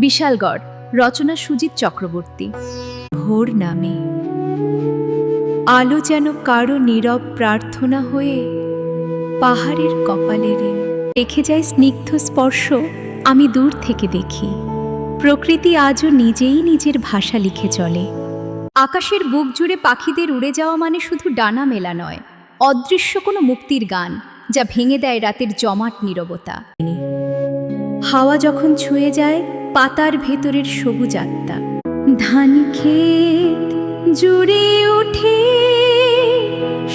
বিশালগড়, রচনা সুজিত চক্রবর্তী। ভোর নামে, আলো যেন কারো নীরব প্রার্থনা হয়ে পাহাড়ের কপালে রেখে যায় স্নিগ্ধ স্পর্শ। আমি দূর থেকে দেখি প্রকৃতি আজও নিজেই নিজের ভাষা লিখে চলে। আকাশের বুক জুড়ে পাখিদের উড়ে যাওয়া মানে শুধু ডানা মেলা নয়, অদৃশ্য কোনো মুক্তির গান যা ভেঙে দেয় রাতের জমাট নীরবতা। হাওয়া যখন ছুঁয়ে যায় পাতার ভেতরের সবুজ আত্মা, ধান ক্ষেত জুড়ে ওঠে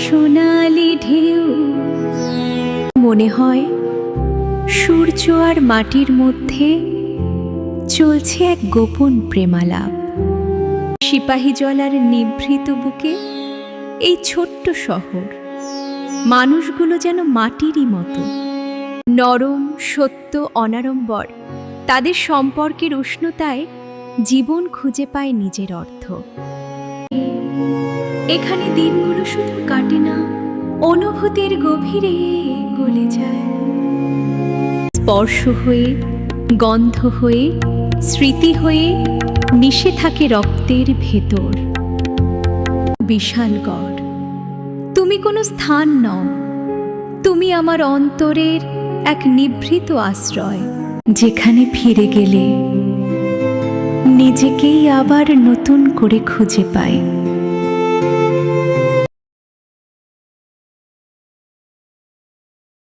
সোনালি ঢেউ। মনে হয় সূর্য আর মাটির মধ্যে চলছে এক গোপন প্রেমালাপ। সিপাহী জলার নিভৃত বুকে এই ছোট্ট শহর, মানুষগুলো যেন মাটিরই মতো নরম, সত্য, অনাড়ম্বর। তাদের সম্পর্কের উষ্ণতায় জীবন খুঁজে পায় নিজের অর্থ। এখানে দিনগুলো শুধু কাটে না, অনুভূতির গভীরে গলে যায়, স্পর্শ হয়ে, গন্ধ হয়ে, স্মৃতি হয়ে মিশে থাকে রক্তের ভেতর। বিশালগড়, তুমি কোনো স্থান নও, তুমি আমার অন্তরের এক নিভৃত আশ্রয়, যেখানে ফিরে গেলে নিজেকেই আবার নতুন করে খুঁজে পাই।